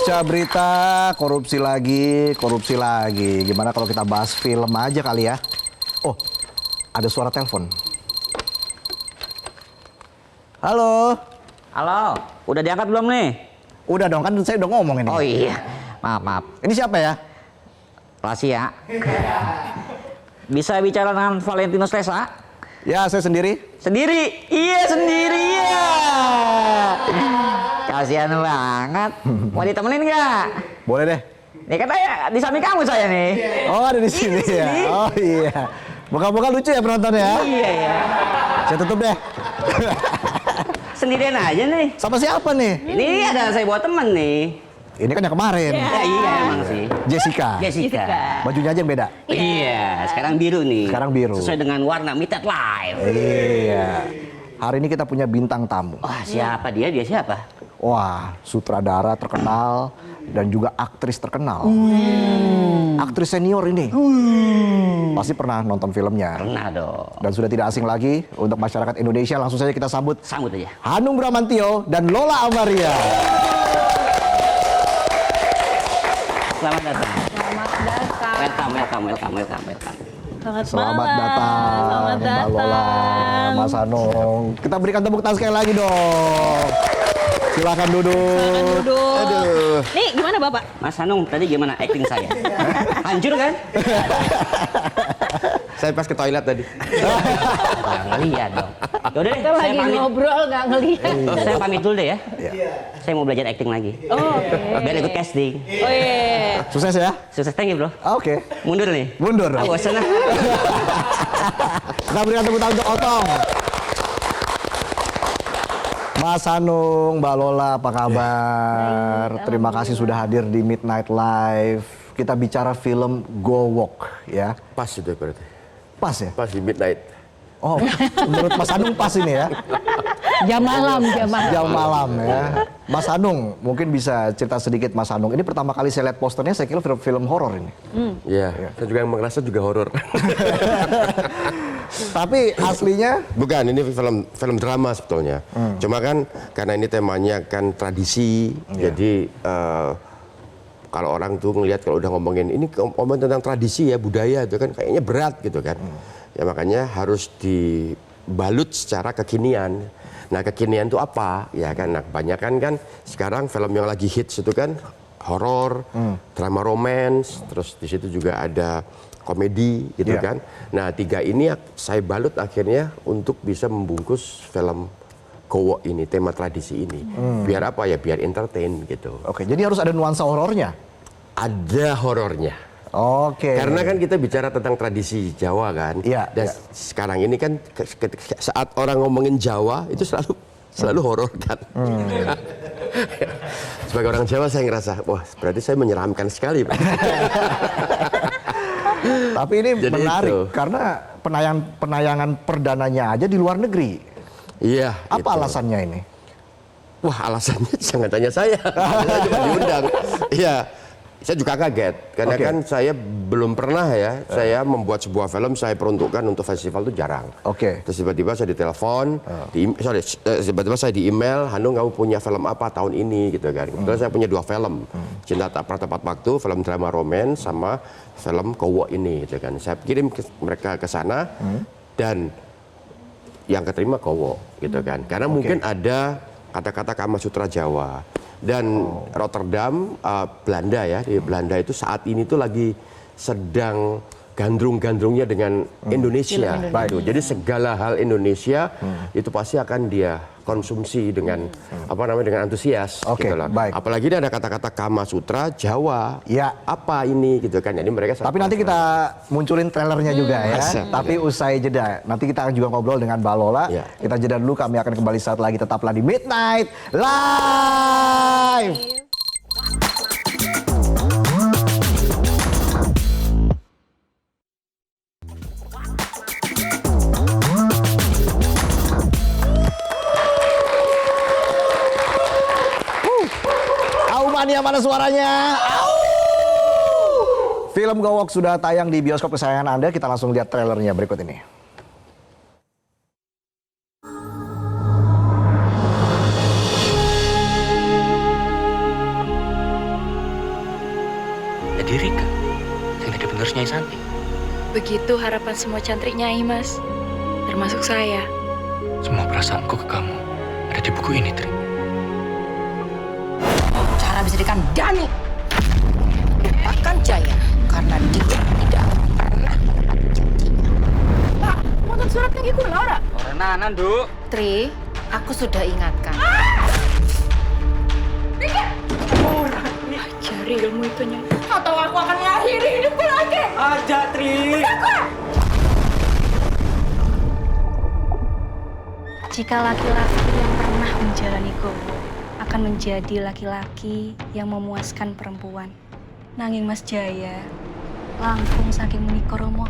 Pasca berita korupsi lagi. Gimana kalau kita bahas film aja kali ya? Oh, ada suara telepon. Halo. Halo, udah diangkat belum nih? Udah dong, kan saya udah ngomong ini. Oh iya, maaf. Ini siapa ya? Rahasia. Bisa bicara dengan Valentino Stesa? Ya, saya sendiri. Sendiri? Iya, sendiri ya. Kasihan banget. Mau ditemenin nggak? Boleh deh. Nih katanya di samping kamu saya nih. Oh, ada di sini ya. Oh iya. Muka-muka lucu ya penontonnya. Iya ya. Saya tutup deh. Sendirian aja nih. Sama siapa nih? Ini ada saya buat temen nih. Ini kan yang kemarin. Ya, iya emang sih. Jessica. Bajunya aja yang beda. Iya, sekarang biru nih. Sekarang biru. Sesuai dengan warna Midnight Live. Iya. Hari ini kita punya bintang tamu. Wah, siapa dia? Dia siapa? Wah, sutradara terkenal dan juga aktris terkenal. Aktris senior ini. Pasti pernah nonton filmnya. Pernah dong. Dan sudah tidak asing lagi untuk masyarakat Indonesia. Langsung saja kita sambut Sambut aja. Hanung Bramantyo dan Lola Amaria. Selamat datang. Selamat datang. Welcome. Selamat datang, Mbak Lola, Mas Hanung. Kita berikan tepuk tangan sekali lagi dong. Silakan duduk. Aduh. Nih gimana Bapak? Mas Hanung, tadi gimana acting saya? Hancur kan? Saya pas ke toilet tadi. Nggak ngeliat dong. Yaudah deh, Kita saya lagi pamit. ngobrol nggak ngelihat. Saya pamit dulu deh ya. Iya. Saya mau belajar acting lagi. Oh, oke. Biar ikut casting. Oh iya. Sukses ya. Sukses, thank you bro. Oke. Mundur nih. Mundur. Ah, bosan ah. Kita berikan tepuk tangan untuk Otong. Mas Hanung, Mbak Lola, apa kabar? Terima kasih sudah hadir di Midnight Live. Kita bicara film Go Walk ya. Pas itu berarti. Pas ya? Pas di midnight. Oh, menurut Mas Hanung pas ini ya. Jam malam. Jam malam ya. Mas Hanung, mungkin bisa cerita sedikit Mas Hanung. Ini pertama kali saya lihat posternya, saya kira film horor ini. Iya, saya juga yang merasa juga horor. Tapi aslinya Bukan, ini film drama sebetulnya. Cuma kan karena ini temanya kan tradisi, jadi kalau orang tuh ngelihat kalau udah ngomongin ini ngomongin tentang tradisi ya, budaya itu kan kayaknya berat gitu kan. Ya makanya harus dibalut secara kekinian. Nah, kekinian itu apa? Ya kan, nah, kebanyakan kan sekarang film yang lagi hits itu kan horor, drama romance, terus di situ juga ada komedi gitu kan. Nah, tiga ini saya balut akhirnya untuk bisa membungkus film Go Walk ini, tema tradisi ini. Biar apa ya? Biar entertain gitu. Oke, jadi harus ada nuansa horornya. Ada horornya. Oke. Karena kan kita bicara tentang tradisi Jawa kan. Iya, Dan iya. sekarang ini kan saat orang ngomongin Jawa itu selalu horor kan. Sebagai orang Jawa saya ngerasa, wah berarti saya menyeramkan sekali, Pak. Tapi ini Jadi menarik itu. karena penayangan perdananya aja di luar negeri. Iya. Apa itu. alasannya ini? Wah alasannya jangan tanya saya. Saya cuma diundang. Iya. Saya juga kaget karena Oke. kan saya belum pernah ya, saya membuat sebuah film saya peruntukkan untuk festival itu jarang. Oke. Terus tiba-tiba saya ditelepon, tiba-tiba saya di email, Hanung kamu punya film apa tahun ini gitu kan. Kebetulan saya punya 2 film, Cinta Tak Pernah Tepat Waktu, film drama romance sama film Go Walk ini gitu kan. Saya kirim mereka ke sana dan yang keterima Go Walk gitu kan. Karena mungkin ada kata-kata Kama Sutra Jawa. Dan Rotterdam, Belanda ya, di Belanda itu saat ini tuh lagi sedang gandrung-gandrungnya dengan Indonesia. Gitu. Jadi segala hal Indonesia itu pasti akan dia konsumsi dengan dengan antusias. Oke, gitu loh. baik. Apalagi ini ada kata-kata Kama Sutra Jawa. Ya. Apa ini gitu kan? Jadi mereka. Tapi nanti kita munculin trailernya juga ya. Masa. Tapi usai jeda. Nanti kita akan juga ngobrol dengan Mbak Lola. Ya. Kita jeda dulu, kami akan kembali saat lagi. Tetaplah di Midnight Live. Mania mana suaranya? Film Go Walk sudah tayang di bioskop kesayangan Anda. Kita langsung lihat trailernya berikut ini. harus Nyai Santi. Begitu harapan semua cantrik Nyai, Mas. Termasuk saya. Semua perasaanku ke kamu ada di buku ini, Tri. Cara bisa dikandani. Lupakan Jaya karena dia tidak akan pernah menyakitinya. Pak, nonton suratnya iku Laura. Renanan, Duk. Tri, aku sudah ingatkan. Cari ilmu itu, Nyai. Atau aku akan mengakhiri hidupku lagi. Aja, Tri. Jika laki-laki yang pernah menjalani gowo akan menjadi laki-laki yang memuaskan perempuan. Nanging Mas Jaya, langkung saking menika Romo.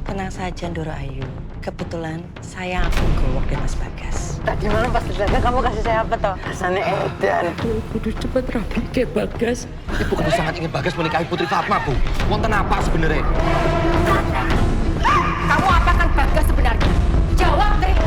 Tenang saja, Ndoro Ayu. Kebetulan saya akan gowok di Mas Bagas. Tadi malam pas dijaga kamu kasih saya apa toh? Rasanya edan. Kudu cepet rapi ke Bagas. Ibu kan sangat ingin Bagas menikahi Putri Fatma, Bu. Wonten apa sebenarnya? Kamu apakan Bagas sebenarnya? Jawab, Tri.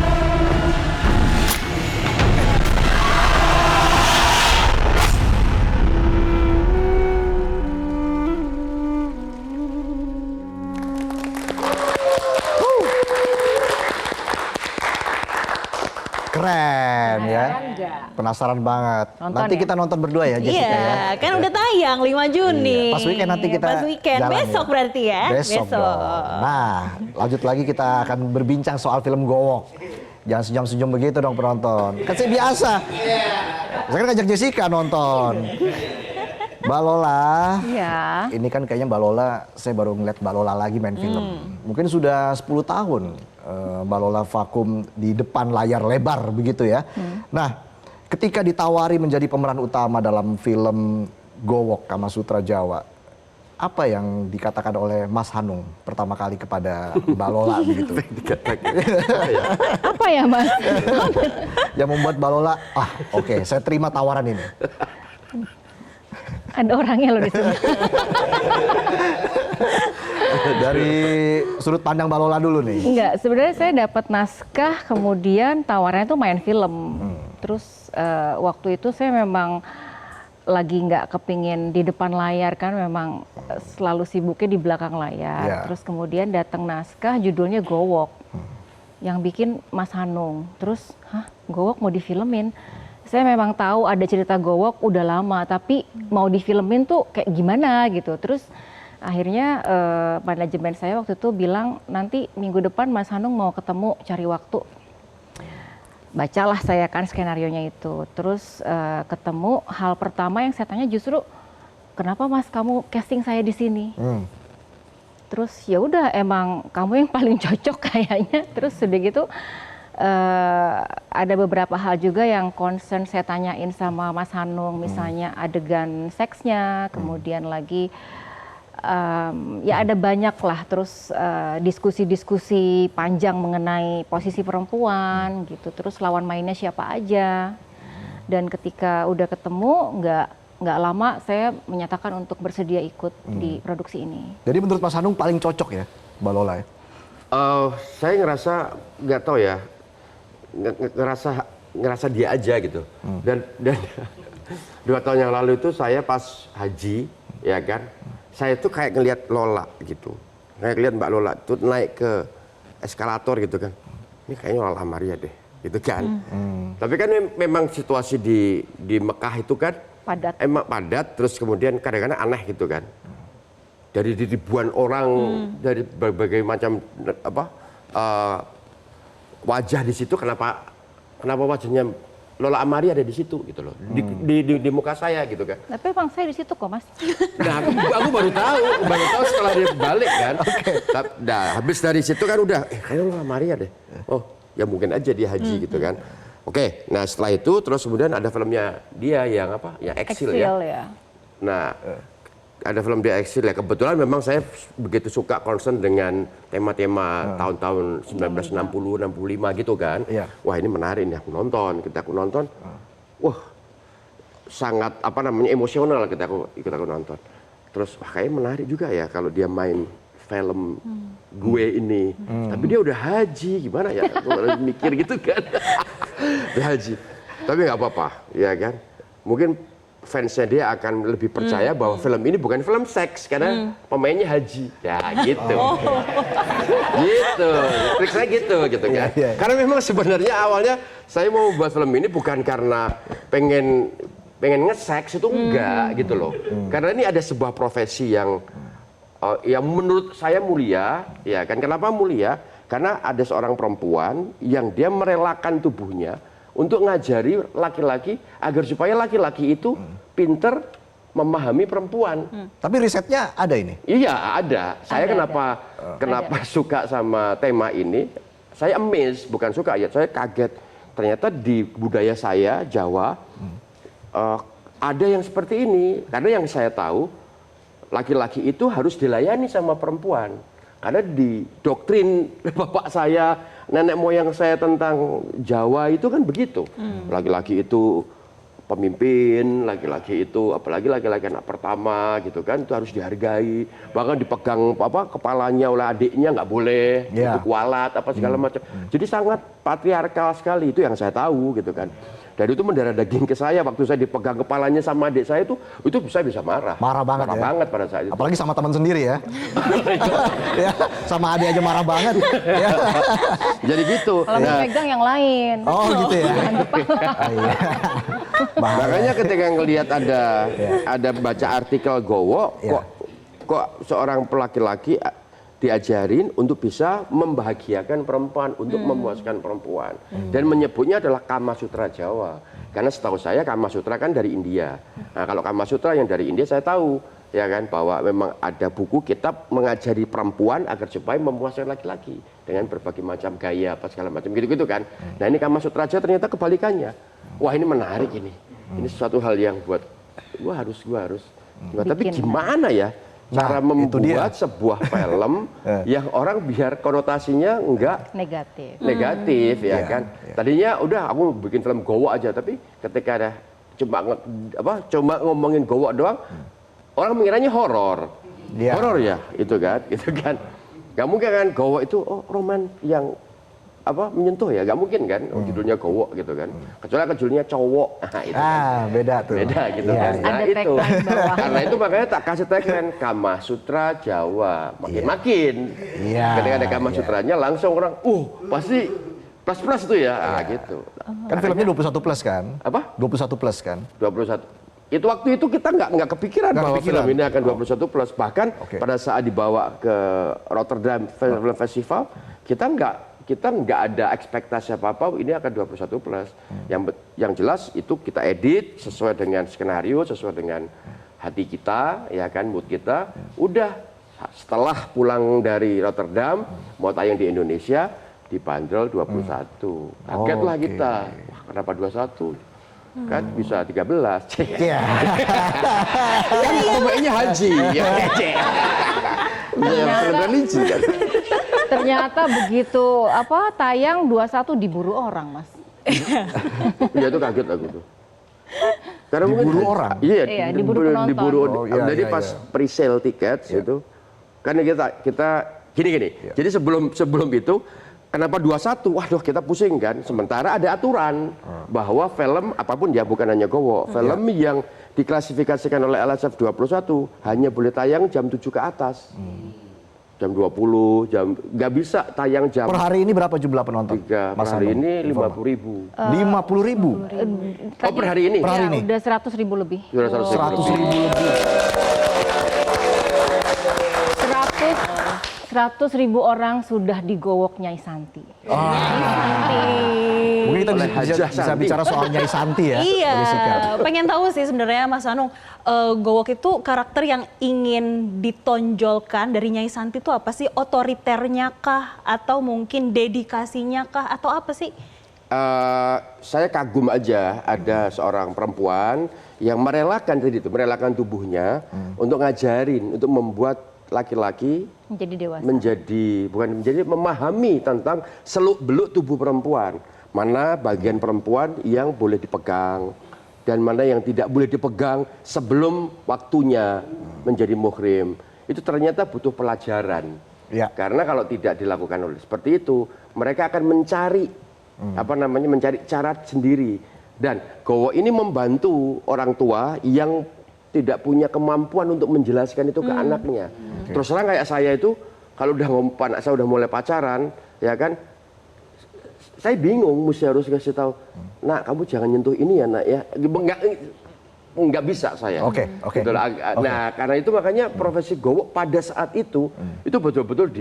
Keren ya. Penasaran banget. Nonton Nanti ya? kita nonton berdua ya Jessica Iya, ya. kan udah tayang 5 Juni. Iya, pas weekend nanti kita Pas weekend, jalan besok ya. berarti ya? Besok dong. Nah, lanjut lagi kita akan berbincang soal film Gowok. Jangan senyum-senyum begitu dong penonton. Kan saya biasa. Saya kan ngajak Jessica nonton. Mbak Lola, Iya. ini kan kayaknya Mbak Lola, saya baru ngeliat Mbak Lola lagi main film. Mungkin sudah 10 tahun Mbak Lola vakum di depan layar lebar begitu ya. Nah, ketika ditawari menjadi pemeran utama dalam film Gowok Kamasutra Jawa, apa yang dikatakan oleh Mas Hanung pertama kali kepada Mbak Lola begitu? Apa ya Mas? Yang membuat Mbak Lola, oke, saya terima tawaran ini. Ada orangnya loh di sini. Dari sudut pandang Mbak Lola dulu nih. Enggak, sebenarnya saya dapat naskah, kemudian tawarannya tuh main film. Terus waktu itu saya memang lagi nggak kepingin di depan layar kan, memang selalu sibuknya di belakang layar. Yeah. Terus kemudian datang naskah judulnya Gowok, yang bikin Mas Hanung. Terus, Gowok mau difilmin? Saya memang tahu ada cerita Gowok udah lama, tapi mau difilmin tuh kayak gimana gitu. Terus akhirnya manajemen saya waktu itu bilang nanti minggu depan Mas Hanung mau ketemu cari waktu. Bacalah saya kan skenarionya itu. Terus ketemu, hal pertama yang saya tanya justru kenapa Mas kamu casting saya di sini? Terus ya udah emang kamu yang paling cocok kayaknya. Terus udah gitu ada beberapa hal juga yang concern saya tanyain sama Mas Hanung, misalnya adegan seksnya, kemudian lagi ya ada banyak lah, terus diskusi-diskusi panjang mengenai posisi perempuan gitu, terus lawan mainnya siapa aja. Dan ketika udah ketemu, nggak lama saya menyatakan untuk bersedia ikut di produksi ini. Jadi menurut Mas Hanung paling cocok ya Mbak Lola ya? Saya ngerasa nggak tahu ya, ngerasa dia aja gitu. Dan 2 tahun yang lalu itu saya pas haji, ya kan, saya tuh kayak ngelihat Lola gitu, kayak ngelihat Mbak Lola tuh naik ke eskalator gitu kan, ini kayaknya Lola Amaria deh, gitu kan. Tapi kan memang situasi di Mekah itu kan Padat. emang padat, terus kemudian kadang-kadang aneh gitu kan. Dari ribuan orang, dari berbagai macam wajah di situ, kenapa wajahnya Lola Amaria ada di situ gitu loh, di muka saya gitu kan. Tapi emang saya di situ kok Mas. Nah aku baru tahu setelah dia balik kan. Nah habis dari situ kan udah, kayaknya Lola Amaria deh. Oh ya mungkin aja dia haji gitu kan. Oke, nah setelah itu terus kemudian ada filmnya dia yang apa? Yang Exil ya. Nah ada film dia Exil ya, kebetulan memang saya begitu suka concern dengan tema-tema tahun-tahun 1960, 65 gitu kan. Wah ini menarik nih, aku nonton, wah sangat emosional ketika aku nonton. Terus wah kayaknya menarik juga ya kalau dia main film gue ini. Tapi dia udah haji, gimana ya? Aku mikir gitu kan. Udah haji. Tapi nggak apa-apa, ya kan. Mungkin fansnya dia akan lebih percaya bahwa film ini bukan film seks karena pemainnya haji. Ya gitu. Gitu. Trik saya gitu kan. Karena memang sebenarnya awalnya saya mau buat film ini bukan karena pengen nge-seks, itu enggak gitu loh. Karena ini ada sebuah profesi yang menurut saya mulia, ya kan. Kenapa mulia? Karena ada seorang perempuan yang dia merelakan tubuhnya untuk ngajari laki-laki agar supaya laki-laki itu pinter memahami perempuan. Tapi risetnya ada ini? Iya, ada. Saya kenapa suka sama tema ini? Saya amazed, bukan suka ya, saya kaget. Ternyata di budaya saya, Jawa, ada yang seperti ini. Karena yang saya tahu, laki-laki itu harus dilayani sama perempuan. Karena di doktrin bapak saya, nenek moyang saya tentang Jawa itu kan begitu. Laki-laki itu pemimpin, laki-laki itu apalagi laki-laki anak pertama gitu kan, itu harus dihargai. Bahkan dipegang kepalanya oleh adiknya nggak boleh, itu kualat apa segala macam. Jadi sangat patriarkal sekali, itu yang saya tahu gitu kan. Dan itu mendarah daging ke saya waktu saya dipegang kepalanya sama adik saya itu saya bisa marah. Marah banget pada saat itu. Apalagi sama teman sendiri ya. Ya, sama adik aja marah banget. Ya. Jadi gitu. Kalau megang yang lain. Oh gitu ya. Makanya ketika ngelihat ada baca artikel Gowo, kok seorang laki-laki diajarin untuk bisa membahagiakan perempuan, untuk memuaskan perempuan. Dan menyebutnya adalah Kama Sutra Jawa. Karena setahu saya Kama Sutra kan dari India. Nah, kalau Kama Sutra yang dari India saya tahu, ya kan, bahwa memang ada buku kitab mengajari perempuan agar supaya memuaskan laki-laki dengan berbagai macam gaya apa segala macam gitu-gitu kan. Nah, ini Kama Sutra Jawa ternyata kebalikannya. Wah, ini menarik ini. Ini suatu hal yang buat gua harus. Tapi gimana ya cara membuat sebuah film yang orang biar konotasinya enggak negatif ya kan. Tadinya udah aku bikin film Gowo aja, tapi ketika ada cuma ngomongin Gowo doang, orang mengiranya horor. Horor ya itu kan. Gak mungkin kan Gowo itu roman yang menyentuh ya, gak mungkin kan. Judulnya Gowo gitu kan. Kecuali judulnya cowok. Nah, itu beda tuh. Beda gitu kan. Nah, itu. Karena itu makanya tak kasih tagline Kama Sutra Jawa. Makin-makin. Ketika ada Kama Sutranya langsung orang, pasti plus tuh ya. Gitu. Kan filmnya 21 plus kan? Apa? 21 plus kan? 21. Itu waktu itu kita nggak kepikiran bahwa film ini akan 21 plus. Bahkan pada saat dibawa ke Rotterdam Film Festival, kita nggak ada ekspektasi apa-apa ini akan 21 plus. Yang jelas itu kita edit sesuai dengan skenario, sesuai dengan hati kita, ya kan, mood kita. Udah setelah pulang dari Rotterdam mau tayang di Indonesia dibanderol 21. Kagetlah kita. Wah, kenapa 21? Kan bisa 13. Iya. Kan pemainnya haji. Ya, religi kan. Ternyata begitu tayang 21 diburu orang, Mas. Iya, itu kaget aku tuh. Karena diburu orang. Iya, diburu penonton. Jadi pas pre-sale tiket itu kan kita gini. Jadi sebelum itu kenapa 21? Waduh, kita pusing kan. Sementara ada aturan bahwa film apapun ya, bukan hanya Gowo, film yang diklasifikasikan oleh LSF 21 hanya boleh tayang jam 7 ke atas. Jam 20, nggak bisa tayang jam. Per hari ini berapa jumlah penonton? Per hari ini 50.000. 50.000? Per hari ini? Per hari ini? Udah 100.000 lebih. 100.000 lebih. 100.000 orang sudah digowok Nyai Santi. Mungkin kita bisa bicara soal Nyai Santi ya. Iya, pengen tahu sih sebenarnya Mas Anung, Gowok itu karakter yang ingin ditonjolkan dari Nyai Santi itu apa sih? Otoriternya kah? Atau mungkin dedikasinya kah? Atau apa sih? Saya kagum aja ada seorang perempuan yang merelakan tubuhnya untuk ngajarin, untuk membuat laki-laki menjadi dewasa. Memahami tentang seluk-beluk tubuh perempuan. Mana bagian perempuan yang boleh dipegang dan mana yang tidak boleh dipegang sebelum waktunya menjadi muhrim. Itu ternyata butuh pelajaran. Karena kalau tidak dilakukan oleh seperti itu, mereka akan mencari mencari cara sendiri Dan Gowok ini membantu orang tua yang tidak punya kemampuan untuk menjelaskan itu ke anaknya. Terus terang kayak saya itu, kalau udah anak saya udah mulai pacaran, ya kan, saya bingung mesti harus kasih tahu, nak kamu jangan nyentuh ini ya nak ya. Nggak bisa saya. Oke. Nah, karena itu makanya profesi Gowok pada saat itu betul-betul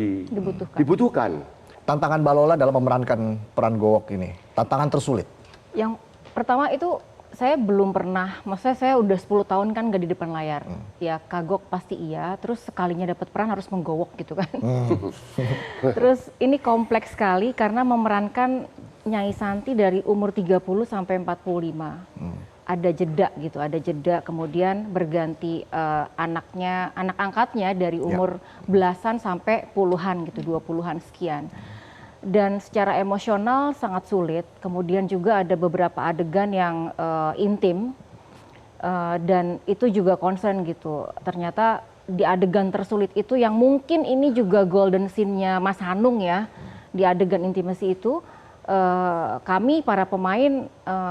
dibutuhkan. Tantangan Mbak Lola dalam memerankan peran Gowok ini, tantangan tersulit. Yang pertama itu saya belum pernah, maksudnya saya udah 10 tahun kan gak di depan layar. Ya kagok pasti iya, terus sekalinya dapat peran harus menggowok gitu kan. Terus ini kompleks sekali karena memerankan Nyai Santi dari umur 30 sampai 45. Ada jeda gitu, ada jeda kemudian berganti anak angkatnya dari umur belasan sampai puluhan gitu, 20-an sekian. Dan secara emosional sangat sulit, kemudian juga ada beberapa adegan yang intim dan itu juga concern gitu. Ternyata di adegan tersulit itu yang mungkin ini juga golden scene-nya Mas Hanung ya, di adegan intimasi itu kami para pemain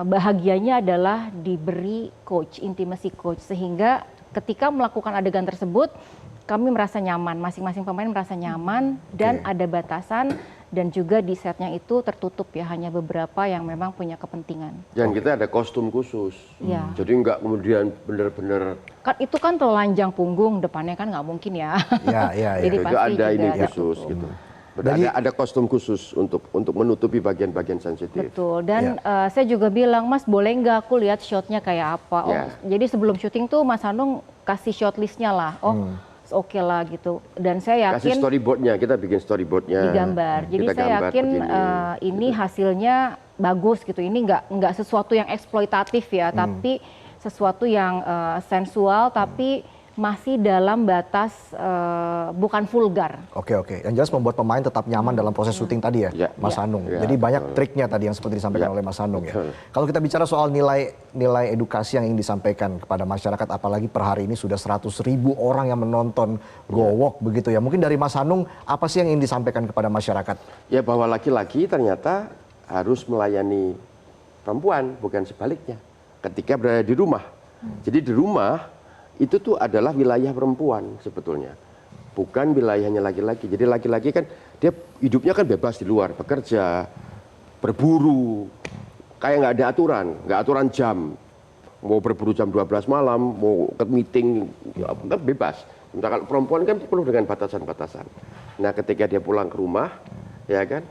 bahagianya adalah diberi coach, intimacy coach, sehingga ketika melakukan adegan tersebut kami merasa nyaman, masing-masing pemain merasa nyaman dan ada batasan dan juga di setnya itu tertutup ya, hanya beberapa yang memang punya kepentingan. Dan kita ada kostum khusus, jadi nggak kemudian benar-benar. Kan itu kan telanjang punggung, depannya kan nggak mungkin ya. Jadi Jadi pasti ada juga ini khusus gitu. Ada kostum khusus untuk menutupi bagian-bagian sensitif. Betul, dan saya juga bilang, Mas boleh nggak aku lihat shotnya kayak apa? Jadi sebelum syuting tuh Mas Hanung kasih shot listnya lah, oke lah gitu. Dan saya yakin kasih storyboardnya, kita bikin storyboardnya. Digambar. Jadi saya yakin ini hasilnya bagus gitu. Ini nggak sesuatu yang eksploitatif ya, tapi sesuatu yang sensual, tapi masih dalam batas bukan vulgar. Oke. Yang jelas membuat pemain tetap nyaman dalam proses syuting tadi ya, Mas Hanung. Jadi banyak triknya tadi yang seperti disampaikan oleh Mas Hanung ya. Kalau kita bicara soal nilai edukasi yang ingin disampaikan kepada masyarakat, apalagi per hari ini sudah 100.000 orang yang menonton Gowok begitu ya. Mungkin dari Mas Hanung, apa sih yang ingin disampaikan kepada masyarakat? Ya bahwa laki-laki ternyata harus melayani perempuan, bukan sebaliknya. Ketika berada di rumah. Jadi di rumah itu tuh adalah wilayah perempuan sebetulnya, bukan wilayahnya laki-laki. Jadi laki-laki kan dia hidupnya kan bebas di luar, bekerja, berburu, kayak nggak ada aturan jam. Mau berburu jam 12 malam, mau ke meeting, kan bebas. Sementara kalau perempuan kan penuh dengan batasan-batasan. Nah ketika dia pulang ke rumah, ya kan,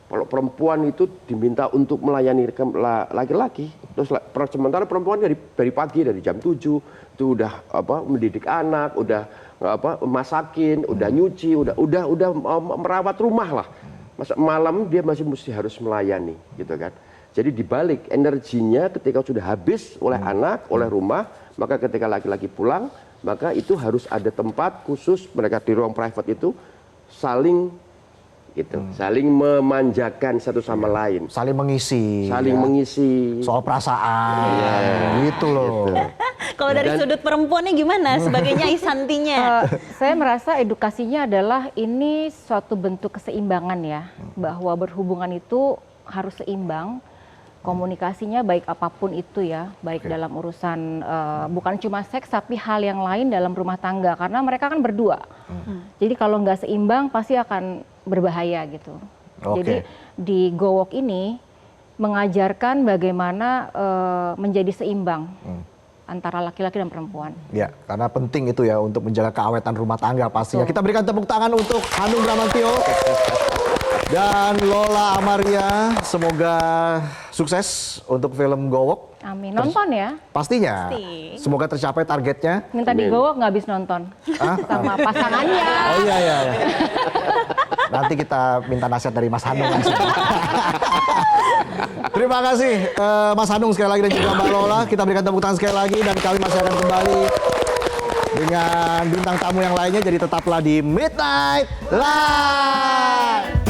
kalau perempuan itu diminta untuk melayani laki-laki, terus sementara perempuan dari pagi, dari jam 7 itu udah mendidik anak, udah masakin, udah nyuci, udah merawat rumah lah. Malam dia masih harus melayani, gitu kan. Jadi dibalik energinya ketika sudah habis oleh anak, oleh rumah, maka ketika laki-laki pulang, maka itu harus ada tempat khusus mereka di ruang private itu saling memanjakan satu sama lain, saling mengisi, soal perasaan, gitu loh. Kalau dari sudut perempuannya gimana sebagai Nyai Santinya? Saya merasa edukasinya adalah ini suatu bentuk keseimbangan ya, bahwa berhubungan itu harus seimbang. Komunikasinya baik apapun itu ya, baik dalam urusan bukan cuma seks tapi hal yang lain dalam rumah tangga, karena mereka kan berdua. Jadi kalau nggak seimbang pasti akan berbahaya gitu. Jadi di Gowok ini mengajarkan bagaimana menjadi seimbang antara laki-laki dan perempuan. Ya, karena penting itu ya untuk menjaga keawetan rumah tangga pastinya. Kita berikan tepuk tangan untuk Hanung Bramantyo dan Lola Amaria. Semoga sukses untuk film Gowok. Amin. Nonton ya? Pastinya. Semoga tercapai targetnya. Minta di Gowok nggak habis nonton sama pasangannya. Oh iya. Nanti kita minta nasihat dari Mas Hanung langsung. Terima kasih Mas Hanung sekali lagi dan juga Mbak Lola. Kita berikan tepuk tangan sekali lagi dan kami masih akan kembali dengan bintang tamu yang lainnya. Jadi tetaplah di Midnight Live.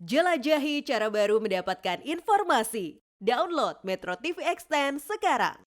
Jelajahi cara baru mendapatkan informasi. Download Metro TV Extend sekarang.